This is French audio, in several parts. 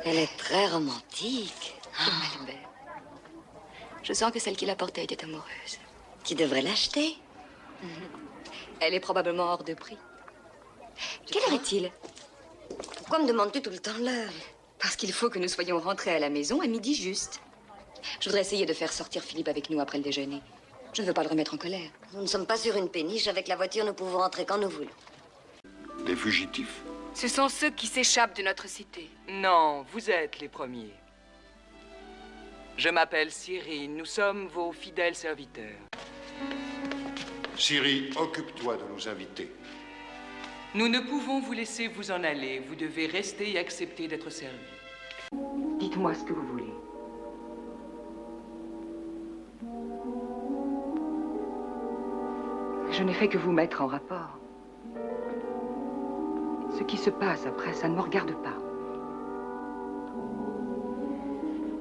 Elle est très romantique. Elle est belle. Je sens que celle qui la portait était amoureuse. Tu devrais l'acheter. Elle est probablement hors de prix. Quelle heure est-il? Pourquoi me demandes-tu tout le temps l'heure? Parce qu'il faut que nous soyons rentrés à la maison à midi juste. Je voudrais essayer de faire sortir Philippe avec nous après le déjeuner. Je ne veux pas le remettre en colère. Nous ne sommes pas sur une péniche. Avec la voiture, nous pouvons rentrer quand nous voulons. Des fugitifs. Ce sont ceux qui s'échappent de notre cité. Non, vous êtes les premiers. Je m'appelle Cyril, nous sommes vos fidèles serviteurs. Siri, occupe-toi de nos invités. Nous ne pouvons vous laisser vous en aller. Vous devez rester et accepter d'être servi. Dites-moi ce que vous voulez. Je n'ai fait que vous mettre en rapport. Ce qui se passe après, ça ne me regarde pas.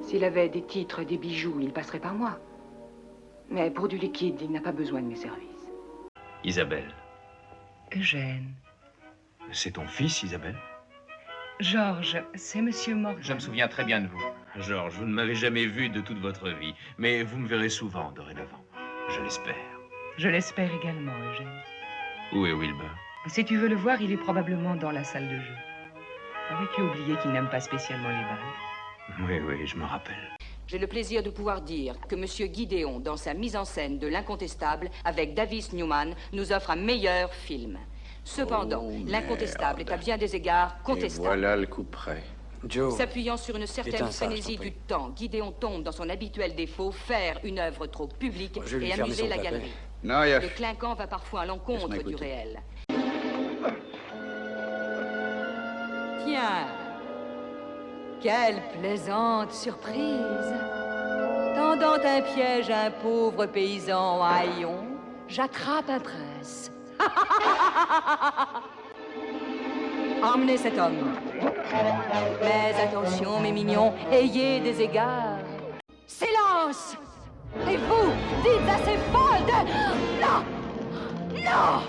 S'il avait des titres, des bijoux, il passerait par moi. Mais pour du liquide, il n'a pas besoin de mes services. Isabelle. Eugène. C'est ton fils, Isabelle? Georges, c'est Monsieur Morgan. Je me souviens très bien de vous. Georges, vous ne m'avez jamais vu de toute votre vie, mais vous me verrez souvent dorénavant. Je l'espère. Je l'espère également, Eugène. Où est Wilbur? Si tu veux le voir, il est probablement dans la salle de jeu. Avais-tu oublié qu'il n'aime pas spécialement les balles? Oui, je me rappelle. J'ai le plaisir de pouvoir dire que Monsieur Guidéon, dans sa mise en scène de L'Incontestable, avec Davis Newman, nous offre un meilleur film. Cependant, L'Incontestable est à bien des égards contestable. Et voilà le coup près. Joe, S'appuyant sur une certaine éteins ça, frénésie je t'en prie. du temps, Guidéon tombe dans son habituel défaut, faire une œuvre trop publique Je vais lui et fermer amuser son la clapet. galerie. Non, il y a... Le clinquant va parfois à l'encontre Laisse-moi du écouter. réel. Tiens, quelle plaisante surprise. Tendant un piège à un pauvre paysan à haillons, j'attrape un prince. Emmenez cet homme. Mais attention, mes mignons, ayez des égards. Silence! Et vous, dites à ces folles de... Non! Non!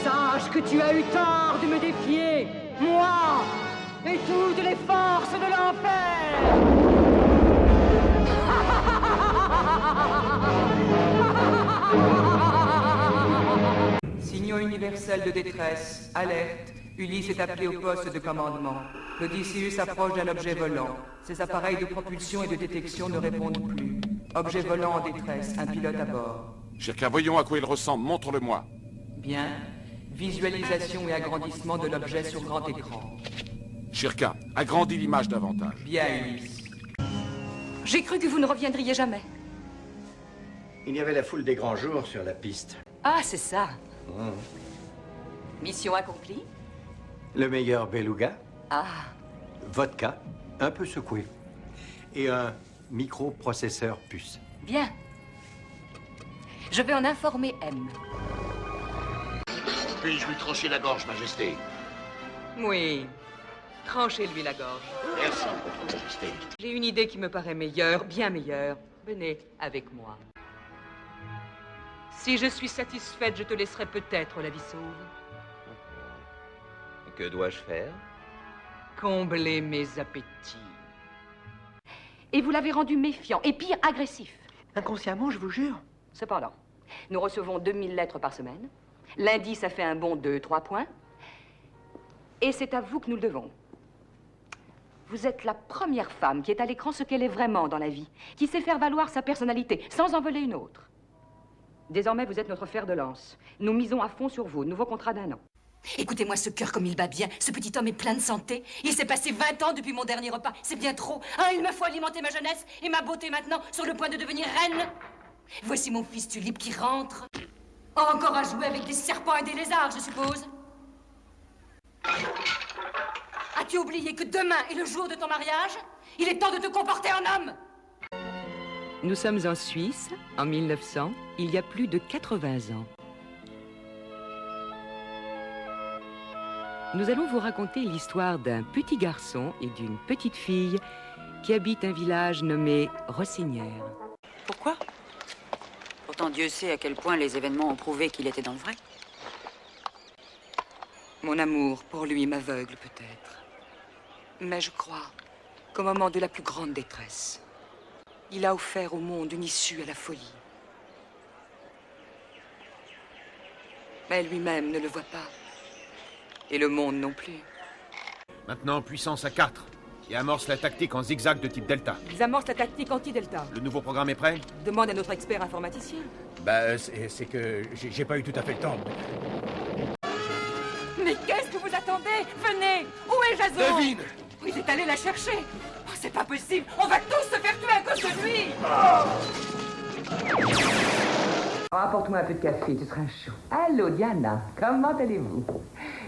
Sache que tu as eu tort de me défier, moi et toutes les forces de l'enfer! Signaux universels de détresse. Alerte. Ulysse est appelé au poste de commandement. L'Odysseus approche d'un objet volant. Ses appareils de propulsion et de détection ne répondent plus. Objet volant en détresse. Un pilote à bord. Chacun, voyons à quoi il ressemble. Montre-le-moi. Bien. Visualisation et agrandissement de l'objet sur grand écran. Shirka, agrandis l'image davantage. Bien, Ulysse. J'ai cru que vous ne reviendriez jamais. Il y avait la foule des grands jours sur la piste. Ah, c'est ça. Mission accomplie? Le meilleur beluga, Ah, vodka, un peu secoué, et un microprocesseur puce. bien. Je vais en informer M. Puis-je lui trancher la gorge, Majesté? Oui. Tranchez-lui la gorge. Merci, Votre Majesté. J'ai une idée qui me paraît meilleure, bien meilleure. Venez avec moi. Si je suis satisfaite, je te laisserai peut-être la vie sauve. Que dois-je faire? Combler mes appétits. Et vous l'avez rendu méfiant, et pire, agressif. Inconsciemment, je vous jure. Cependant, nous recevons 2000 lettres par semaine. Lundi, ça fait un bon 2-3 points. Et c'est à vous que nous le devons. Vous êtes la première femme qui est à l'écran ce qu'elle est vraiment dans la vie, qui sait faire valoir sa personnalité sans en voler une autre. Désormais, vous êtes notre fer de lance. Nous misons à fond sur vous. Nouveau contrat d'1 an. Écoutez-moi ce cœur comme il bat bien. Ce petit homme est plein de santé. Il s'est passé 20 ans depuis mon dernier repas. C'est bien trop. Hein, il me faut alimenter ma jeunesse et ma beauté maintenant, sur le point de devenir reine. Voici mon fils Tulipe qui rentre. Encore à jouer avec des serpents et des lézards, je suppose. As-tu oublié que demain est le jour de ton mariage? Il est temps de te comporter en homme. Nous sommes en Suisse, en 1900, il y a plus de 80 ans. Nous allons vous raconter l'histoire d'un petit garçon et d'une petite fille qui habitent un village nommé Rossignères. Pourquoi? Pourtant, Dieu sait à quel point les événements ont prouvé qu'il était dans le vrai. Mon amour pour lui m'aveugle peut-être. Mais je crois qu'au moment de la plus grande détresse, il a offert au monde une issue à la folie. Mais lui-même ne le voit pas. Et le monde non plus. Maintenant, puissance à 4. Et amorce la tactique en zigzag de type Delta. Ils amorcent la tactique anti-Delta. Le nouveau programme est prêt? Demande à notre expert informaticien. Bah, c'est que j'ai pas eu tout à fait le temps. Mais qu'est-ce que vous attendez? Venez! Où est Jason? Devine! Il est allé la chercher. Oh, c'est pas possible. On va tous se faire tuer à cause de lui. Oh, apporte-moi un peu de café, tu seras chaud. Allô, Diana, comment allez-vous?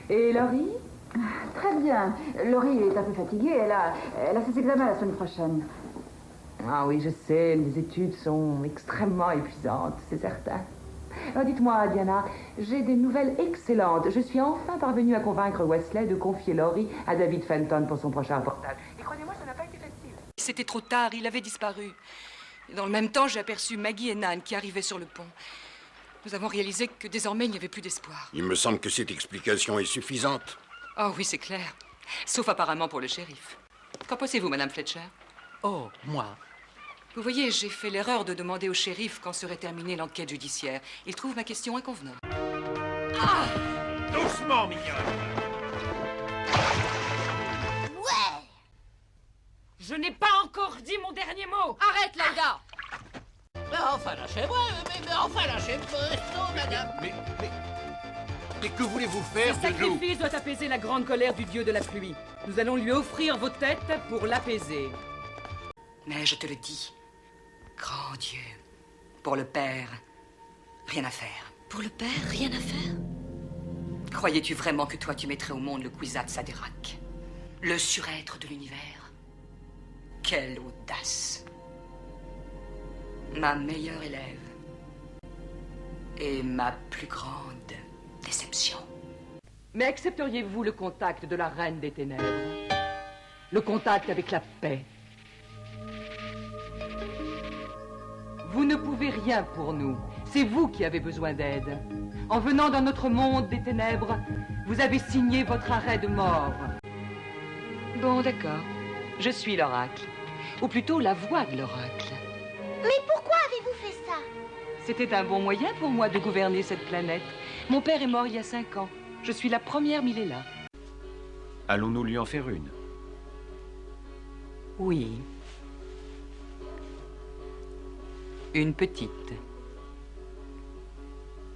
Et Laurie? Très bien. Laurie est un peu fatiguée. Elle a ses examens la semaine prochaine. Ah oui, je sais, les études sont extrêmement épuisantes, c'est certain. Dites-moi, Diana, j'ai des nouvelles excellentes. Je suis enfin parvenue à convaincre Wesley de confier Laurie à David Fenton pour son prochain reportage. Et croyez-moi, ça n'a pas été facile. C'était trop tard, il avait disparu. Et dans le même temps, j'ai aperçu Maggie et Nan qui arrivaient sur le pont. Nous avons réalisé que désormais, il n'y avait plus d'espoir. Il me semble que cette explication est suffisante. Oh oui, c'est clair. Sauf apparemment pour le shérif. Qu'en pensez-vous, Madame Fletcher? Oh, moi? Vous voyez, j'ai fait l'erreur de demander au shérif quand serait terminée l'enquête judiciaire. Il trouve ma question inconvenante. Ah! Doucement, mignonne! Ouais! Je n'ai pas encore dit mon dernier mot! Arrête, Lauda! Mais enfin, lâchez-moi, mais enfin, lâchez-moi, madame. Mais que voulez-vous faire Ce de nous? sacrifice doit apaiser la grande colère du dieu de la pluie. Nous allons lui offrir vos têtes pour l'apaiser. Mais je te le dis, grand Dieu, pour le Père, rien à faire. Pour le père, rien à faire? Croyais-tu vraiment que toi, tu mettrais au monde le Kwisatz Haderach, le surêtre de l'univers? Quelle audace! Ma meilleure élève et ma plus grande déception. Mais accepteriez-vous le contact de la Reine des Ténèbres? Le contact avec la paix? Vous ne pouvez rien pour nous. C'est vous qui avez besoin d'aide. En venant dans notre monde des ténèbres, vous avez signé votre arrêt de mort. Bon, d'accord. Je suis l'oracle. Ou plutôt la voix de l'oracle. Mais pourquoi avez-vous fait ça? C'était un bon moyen pour moi de gouverner cette planète. Mon père est mort il y a 5 ans. Je suis la première Millela. Allons-nous lui en faire une? Oui. Une petite.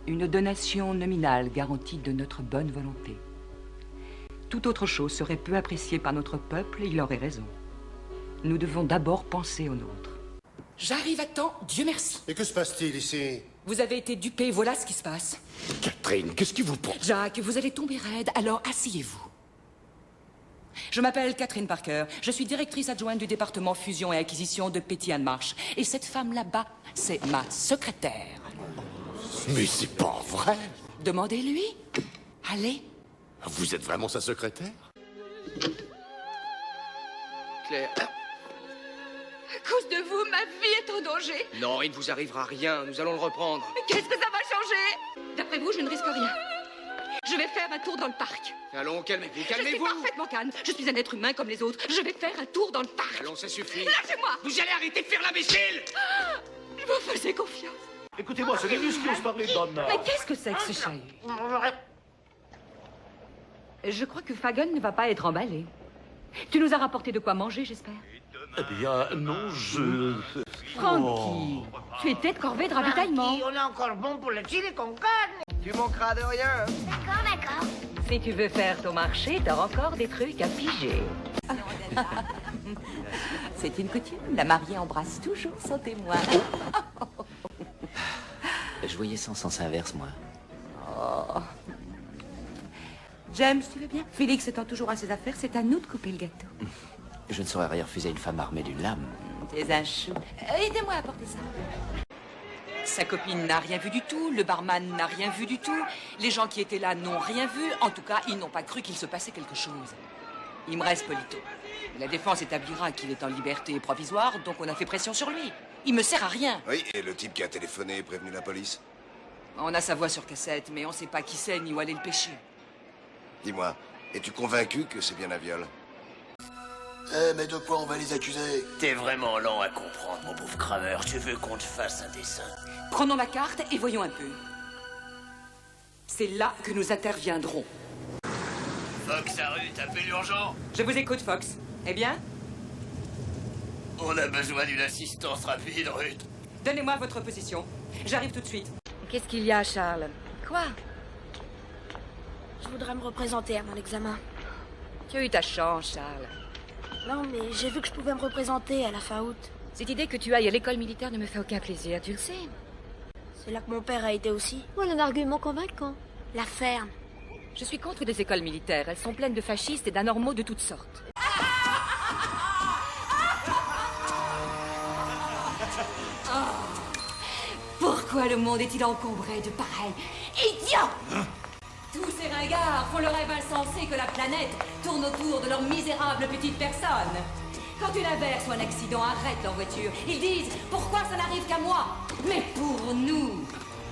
Une donation nominale garantie de notre bonne volonté. Toute autre chose serait peu appréciée par notre peuple et il aurait raison. Nous devons d'abord penser aux nôtres. J'arrive à temps, Dieu merci. Et que se passe-t-il ici? Vous avez été dupé, voilà ce qui se passe. Catherine, qu'est-ce qui vous prend? Jacques, vous allez tomber raide, alors asseyez-vous. Je m'appelle Catherine Parker. Je suis directrice adjointe du département fusion et acquisition de Petty & Marsh. Et cette femme là-bas, c'est ma secrétaire. Mais c'est pas vrai! Demandez-lui. Allez. Vous êtes vraiment sa secrétaire? Claire. À cause de vous, ma vie est en danger. Non, il ne vous arrivera rien. Nous allons le reprendre. Mais qu'est-ce que ça va changer? D'après vous, je ne risque rien. Je vais faire un tour dans le parc. Allons, calmez-vous, Je suis calmez-vous. parfaitement calme. Je suis un être humain comme les autres. Je vais faire un tour dans le parc. Allons, ça suffit. Lâchez-moi! Vous allez arrêter de faire l'imbécile. Je vous faisais confiance. Écoutez-moi, c'est Linus qui ose parler d'Anna. Mais qu'est-ce que c'est que ce chahut? Je crois que Fagan ne va pas être emballé. Tu nous as rapporté de quoi manger, j'espère? Eh bien, non, je... Francky, tu étais de corvée de ravitaillement. On est encore bon pour le chili con carne. Tu manqueras de rien. D'accord. Si tu veux faire ton marché, t'as encore des trucs à piger. C'est une coutume. La mariée embrasse toujours son témoin. Je voyais ça en sens inverse, moi. Oh. James, tu veux bien? Félix étant toujours à ses affaires, c'est à nous de couper le gâteau. Je ne saurais rien refuser à une femme armée d'une lame. T'es un chou. Aidez-moi à porter ça. Sa copine n'a rien vu du tout, le barman n'a rien vu du tout, les gens qui étaient là n'ont rien vu, en tout cas, ils n'ont pas cru qu'il se passait quelque chose. Il me reste Polito. La défense établira qu'il est en liberté provisoire, donc on a fait pression sur lui. Il me sert à rien. Oui, et le type qui a téléphoné et prévenu la police? On a sa voix sur cassette, mais on sait pas qui c'est ni où aller le pêcher. Dis-moi, es-tu convaincu que c'est bien un viol? Eh, mais de quoi on va les accuser? T'es vraiment lent à comprendre, mon pauvre crameur. Tu veux qu'on te fasse un dessin? Prenons la carte et voyons un peu. C'est là que nous interviendrons. Fox à rue, appelle l'urgent. Je vous écoute, Fox. Eh bien? On a besoin d'une assistance rapide, Ruth. Donnez-moi votre position. J'arrive tout de suite. Qu'est-ce qu'il y a, Charles? Quoi? Je voudrais me représenter à mon examen. Tu as eu ta chance, Charles. Non, mais j'ai vu que je pouvais me représenter à la fin août. Cette idée que tu ailles à l'école militaire ne me fait aucun plaisir, tu le sais. C'est là que mon père a été aussi. Voilà un argument convaincant. La ferme. Je suis contre des écoles militaires. Elles sont pleines de fascistes et d'anormaux de toutes sortes. Pourquoi le monde est-il encombré de pareils idiots? Tous ces ringards font le rêve insensé que la planète tourne autour de leur misérable petite personne. Quand une averse ou un accident arrête leur voiture, ils disent « Pourquoi ça n'arrive qu'à moi ?» Mais pour nous,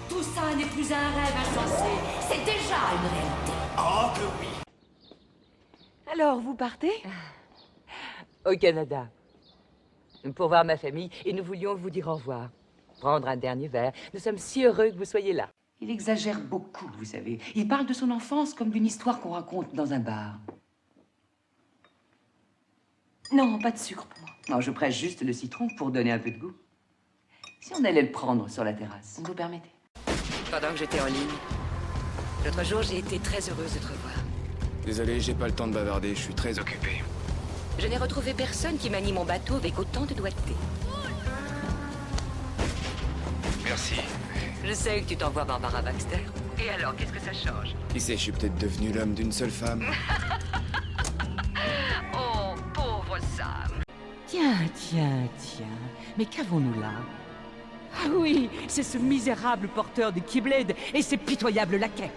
tout ça n'est plus un rêve insensé, c'est déjà une réalité. Oh, que oui. Alors, vous partez? Au Canada. Pour voir ma famille, et nous voulions vous dire au revoir. Prendre un dernier verre. Nous sommes si heureux que vous soyez là. Il exagère beaucoup, vous savez. Il parle de son enfance comme d'une histoire qu'on raconte dans un bar. Non, pas de sucre pour moi. Non, je presse juste le citron pour donner un peu de goût. Si on allait le prendre sur la terrasse, vous permettez? Pendant que j'étais en ligne, l'autre jour, j'ai été très heureuse de te revoir. Désolé, j'ai pas le temps de bavarder, je suis très occupé. Je n'ai retrouvé personne qui manie mon bateau avec autant de doigté. Merci. Je sais que tu t'envoies Barbara Baxter. Et alors, qu'est-ce que ça change? Qui sait, je suis peut-être devenu l'homme d'une seule femme. Oh, pauvre Sam. Tiens. Mais qu'avons-nous là? Ah oui, c'est ce misérable porteur de Keyblade et ses pitoyables laquais.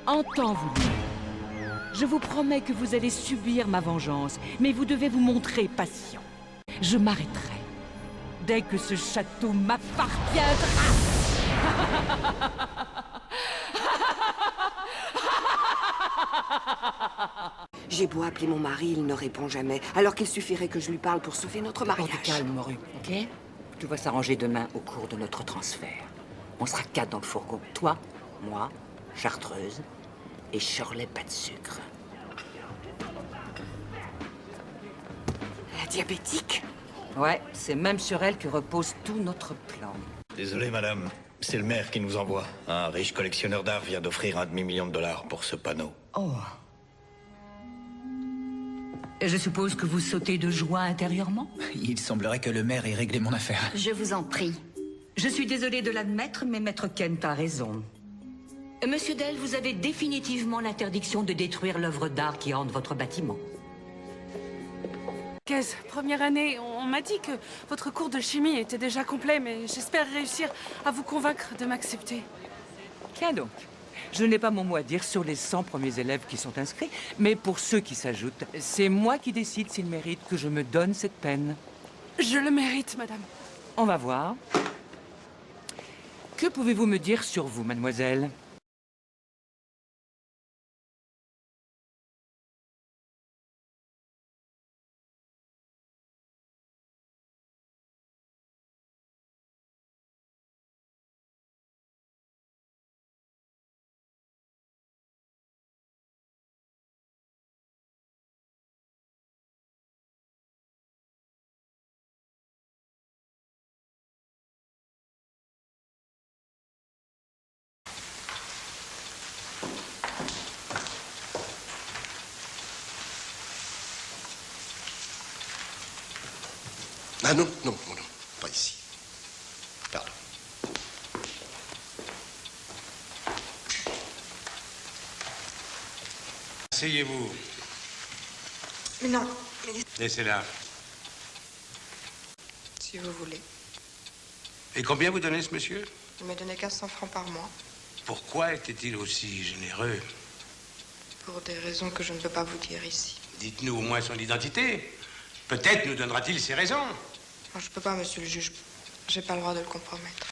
Entends-vous. Je vous promets que vous allez subir ma vengeance, mais vous devez vous montrer patient. Je m'arrêterai dès que ce château m'appartiendra. J'ai beau appeler mon mari, il ne répond jamais, alors qu'il suffirait que je lui parle pour sauver notre mariage. Bon, te calme, Moru, ok? Tout va s'arranger demain au cours de notre transfert. On sera 4 dans le fourgon. Toi, moi, Chartreuse et Shirley pas de sucre. La diabétique? Ouais, c'est même sur elle que repose tout notre plan. Désolé, madame. C'est le maire qui nous envoie. Un riche collectionneur d'art vient d'offrir $1 demi-million pour ce panneau. Oh. Et je suppose que vous sautez de joie intérieurement? Il semblerait que le maire ait réglé mon affaire. Je vous en prie. Je suis désolée de l'admettre, mais Maître Kent a raison. Monsieur Dell, vous avez définitivement l'interdiction de détruire l'œuvre d'art qui hante votre bâtiment. Kez, première année, on m'a dit que votre cours de chimie était déjà complet, mais j'espère réussir à vous convaincre de m'accepter. Tiens donc, je n'ai pas mon mot à dire sur les 100 premiers élèves qui sont inscrits, mais pour ceux qui s'ajoutent, c'est moi qui décide s'ils méritent que je me donne cette peine. Je le mérite, madame. On va voir. Que pouvez-vous me dire sur vous, mademoiselle ? Ah non, non, non, non, pas ici. Pardon. Asseyez-vous. Mais non. Laissez-la. Si vous voulez. Et combien vous donnez ce monsieur? Il m'a donné 1500 francs par mois. Pourquoi était-il aussi généreux? Pour des raisons que je ne peux pas vous dire ici. Dites-nous au moins son identité. Peut-être nous donnera-t-il ses raisons. Non, je peux pas, monsieur le juge. J'ai pas le droit de le compromettre.